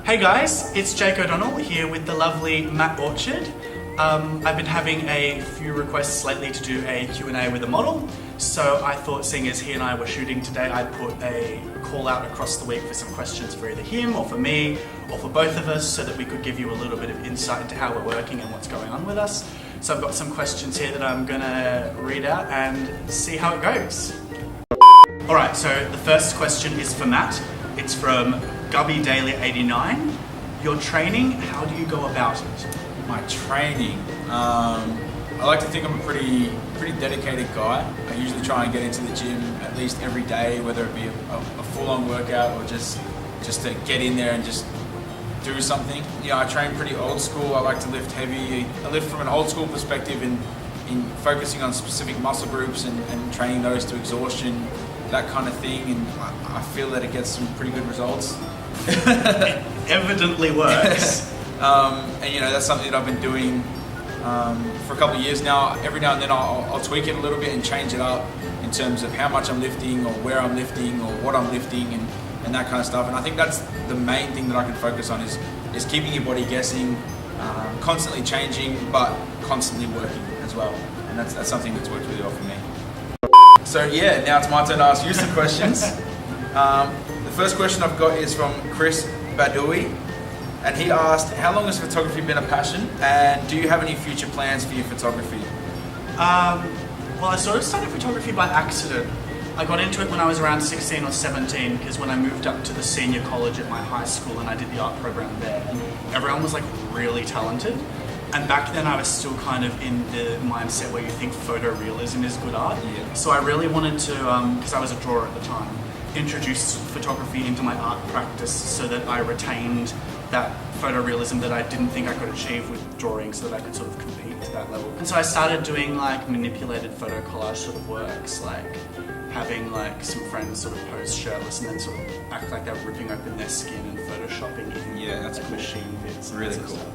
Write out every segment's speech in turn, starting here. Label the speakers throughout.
Speaker 1: Hey guys, it's Jake O'Donnell here with the lovely Matt Orchard. I've been having a few requests lately to do a Q&A with a model, so I thought seeing as he and I were shooting today, I'd put a call out across the week for some questions for either him or for me or for both of us so that we could give you a little bit of insight into how we're working and what's going on with us. So I've got some questions here that I'm going to read out and see how it goes. Alright, so the first question is for Matt. It's from Gubby Daily 89. Your training, how do you go about it?
Speaker 2: My training, I like to think I'm a pretty dedicated guy. I usually try and get into the gym at least every day, whether it be a full-on workout or just to get in there and just do something. Yeah, I train pretty old school. I like to lift heavy. I lift from an old school perspective in focusing on specific muscle groups and training those to exhaustion, that kind of thing, and I feel that it gets some pretty good results.
Speaker 1: It evidently works.
Speaker 2: And you know, that's something that I've been doing for a couple of years now. Every now and then I'll tweak it a little bit and change it up in terms of how much I'm lifting or where I'm lifting or what I'm lifting and that kind of stuff. And I think that's the main thing that I can focus on is keeping your body guessing, constantly changing, but constantly working as well. And that's something that's worked really well for me. So yeah, now it's my turn to ask you some questions. The first question I've got is from Chris Badoui, and he asked, how long has photography been a passion, and do you have any future plans for your photography?
Speaker 1: Well, I sort of started photography by accident. I got into it when I was around 16 or 17 because when I moved up to the senior college at my high school and I did the art program there, everyone was like really talented. And back then I was still kind of in the mindset where you think photorealism is good art.
Speaker 2: Yeah.
Speaker 1: So I really wanted to, because I was a drawer at the time, introduce photography into my art practice so that I retained that photorealism that I didn't think I could achieve with drawing, so that I could sort of compete to that level. And so I started doing like manipulated photo collage sort of works, like having like some friends sort of pose shirtless and then sort of act like they're ripping open their skin and photoshopping in
Speaker 2: that's
Speaker 1: like
Speaker 2: cool.
Speaker 1: machine bits.
Speaker 2: Really
Speaker 1: and
Speaker 2: cool.
Speaker 1: stuff.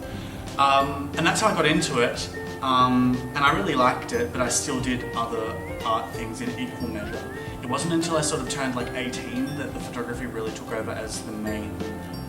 Speaker 1: And that's how I got into it, and I really liked it, but I still did other art things in equal measure. It wasn't until I sort of turned like 18 that the photography really took over as the main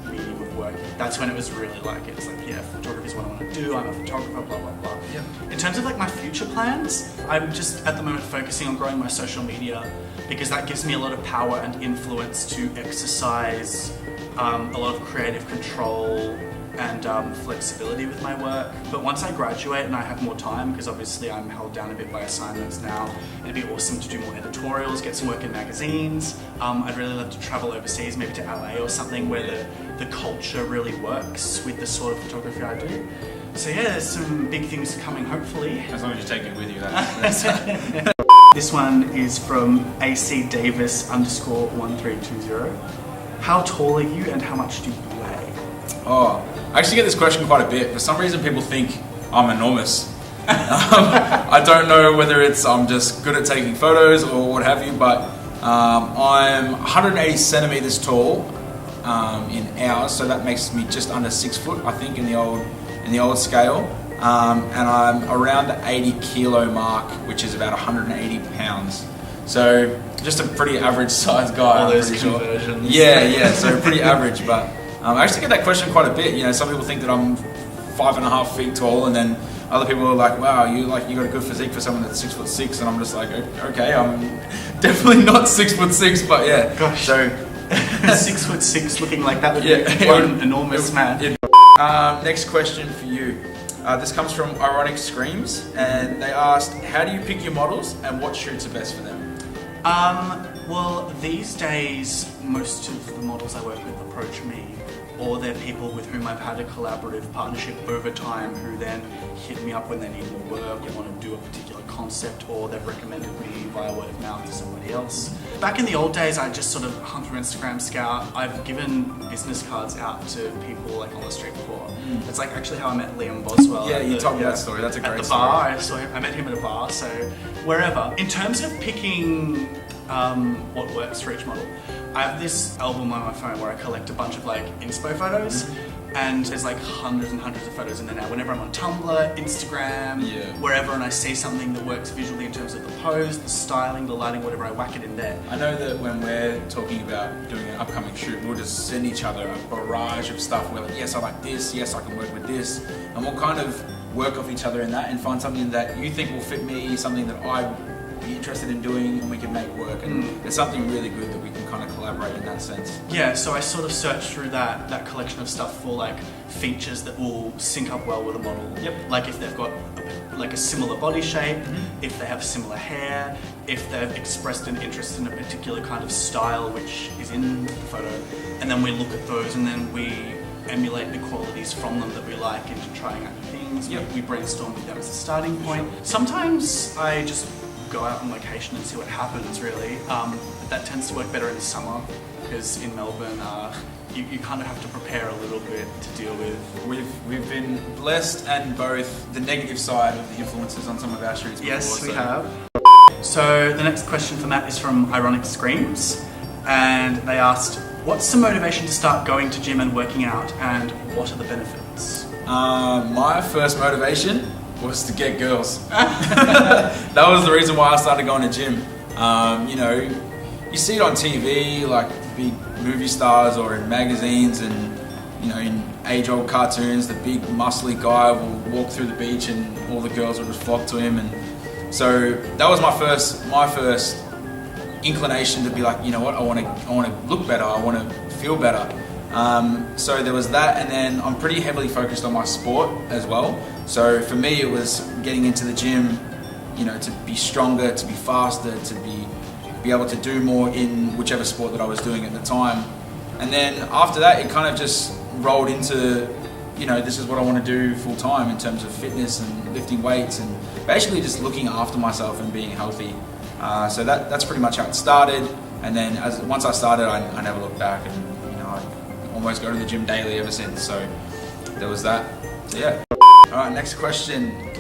Speaker 1: medium of work. That's when it was really like, it's like, yeah, photography is what I want to do, I'm a photographer, blah, blah, blah.
Speaker 2: Yep.
Speaker 1: In terms of like my future plans, I'm just at the moment focusing on growing my social media because that gives me a lot of power and influence to exercise a lot of creative control and flexibility with my work. But once I graduate and I have more time, because obviously I'm held down a bit by assignments now, it'd be awesome to do more editorials, get some work in magazines. I'd really love to travel overseas, maybe to LA or something where the culture really works with the sort of photography I do. So yeah, there's some big things coming hopefully.
Speaker 2: As long as you take it with you, that's
Speaker 1: This one is from AC Davis _1320. How tall are you and how much do you weigh?
Speaker 2: Oh, I actually get this question quite a bit. For some reason, people think I'm enormous. I don't know whether it's I'm just good at taking photos or what have you, but I'm 180 centimeters tall in hours, so that makes me just under 6 foot, I think, in the old scale. And I'm around the 80 kilo mark, which is about 180 pounds. So just a pretty average sized guy.
Speaker 1: All those
Speaker 2: I'm pretty
Speaker 1: conversions.
Speaker 2: Sure. Yeah, so pretty average, but. I actually get that question quite a bit. You know, some people think that I'm 5.5 feet tall, and then other people are like, "Wow, you got a good physique for someone that's 6'6", and I'm just like, "Okay, I'm definitely not 6'6", but yeah."
Speaker 1: Gosh.
Speaker 2: So
Speaker 1: 6'6", looking like that would be one enormous man.
Speaker 2: Next question for you. This comes from Ironic Screams, and they asked, "How do you pick your models, and what shoots are best for them?"
Speaker 1: Well, these days, most of the models I work with approach me, or they're people with whom I've had a collaborative partnership over time who then hit me up when they need more work or want to do a particular concept, or they've recommended me via word of mouth to somebody else. Back in the old days, I just sort of hunt through Instagram Scout. I've given business cards out to people like on the street before. It's like actually how I met Liam Boswell.
Speaker 2: Yeah, you told me that story. That's a great
Speaker 1: At the
Speaker 2: story.
Speaker 1: bar, I met him at a bar, so wherever. In terms of picking what works for each model, I have this album on my phone where I collect a bunch of like inspo photos. And there's like hundreds and hundreds of photos in there now. Whenever I'm on Tumblr, Instagram, wherever, and I see something that works visually in terms of the pose, the styling, the lighting, whatever, I whack it in there.
Speaker 2: I know that when we're talking about doing an upcoming shoot, we'll just send each other a barrage of stuff. We're like, yes, I like this, yes, I can work with this. And we'll kind of work off each other in that and find something that you think will fit me, something that I be interested in doing, and we can make work. And it's something really good that we can kind of collaborate in that sense.
Speaker 1: Yeah, so I sort of searched through that collection of stuff for like features that will sync up well with a model.
Speaker 2: Yep.
Speaker 1: Like if they've got like a similar body shape, if they have similar hair, if they've expressed an interest in a particular kind of style which is in the photo, and then we look at those and then we emulate the qualities from them that we like into trying out new things. We brainstorm with them as a starting point. Sometimes I just go out on location and see what happens, really. But that tends to work better in summer because in Melbourne you kind of have to prepare a little bit to deal with.
Speaker 2: We've been blessed and both the negative side of the influences on some of our shoots before.
Speaker 1: Yes, we have. So the next question for Matt is from Ironic Screams, and they asked, what's the motivation to start going to gym and working out, and what are the benefits?
Speaker 2: My first motivation was to get girls. That was the reason why I started going to gym. You know, you see it on TV, like big movie stars or in magazines, and you know, in age-old cartoons, the big muscly guy will walk through the beach and all the girls will just flock to him. And so that was my first inclination to be like, you know what, I want to look better, I want to feel better. So there was that, and then I'm pretty heavily focused on my sport as well. So for me, it was getting into the gym, you know, to be stronger, to be faster, to be able to do more in whichever sport that I was doing at the time. And then after that, it kind of just rolled into, you know, this is what I want to do full time in terms of fitness and lifting weights and basically just looking after myself and being healthy. So that's pretty much how it started. And then once I started, I never looked back, and you know, I almost go to the gym daily ever since. So there was that. So yeah. All right, next question.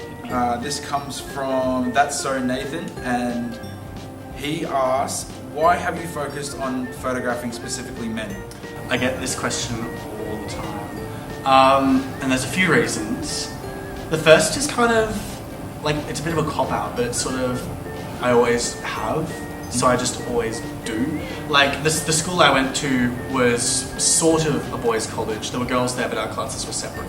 Speaker 2: This comes from That's So Nathan, and he asks, why have you focused on photographing specifically men?
Speaker 1: I get this question all the time. And there's a few reasons. The first is kind of, like, it's a bit of a cop-out, but it's sort of, I always have, so I just always do. Like, the school I went to was sort of a boys' college. There were girls there, but our classes were separate.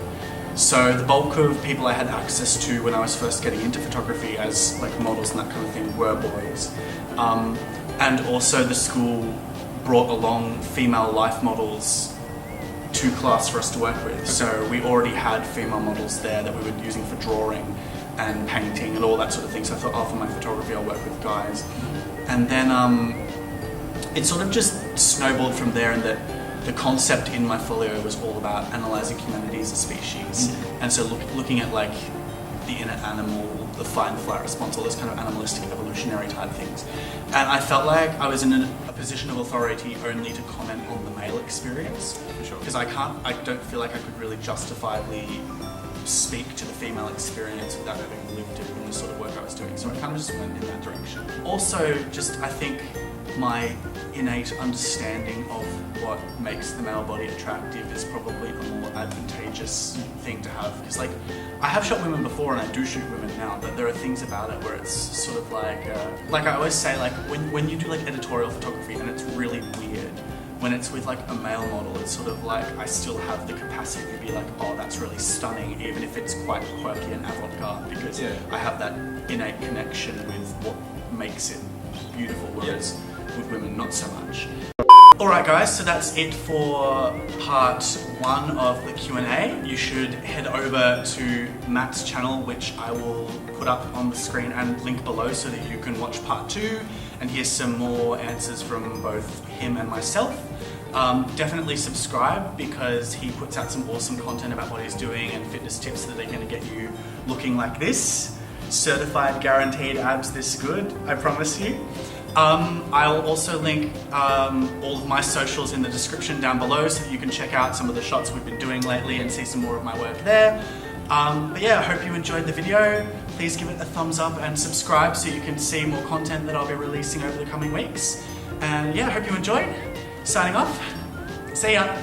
Speaker 1: So the bulk of people I had access to when I was first getting into photography as like models and that kind of thing were boys. And also the school brought along female life models to class for us to work with. So we already had female models there that we were using for drawing and painting and all that sort of thing. So I thought, oh, for my photography I'll work with guys. And then it sort of just snowballed from there, and that the concept in my folio was all about analysing humanity as a species. And so looking at like the inner animal, the fight and flight response, all those kind of animalistic evolutionary type things. And I felt like I was in a position of authority only to comment on the male experience. Because I don't feel like I could really justifiably speak to the female experience without having lived it in the sort of work I was doing. So I kind of just went in that direction. Also, just I think my innate understanding of what makes the male body attractive is probably a more advantageous thing to have. Because like, I have shot women before and I do shoot women now, but there are things about it where it's sort of like I always say, like when you do like editorial photography and it's really weird, when it's with like a male model, it's sort of like I still have the capacity to be like, oh, that's really stunning, even if it's quite quirky and avant-garde, because I have that innate connection with what makes it beautiful, whereas with women, not so much. Alright guys, so that's it for part 1 of the Q&A. You should head over to Matt's channel, which I will put up on the screen and link below so that you can watch part 2 and hear some more answers from both him and myself. Definitely subscribe, because he puts out some awesome content about what he's doing and fitness tips that are going to get you looking like this. Certified, guaranteed abs this good, I promise you. I'll also link all of my socials in the description down below so that you can check out some of the shots we've been doing lately and see some more of my work there. But yeah, I hope you enjoyed the video. Please give it a thumbs up and subscribe so you can see more content that I'll be releasing over the coming weeks. And yeah, I hope you enjoyed. Signing off. See ya.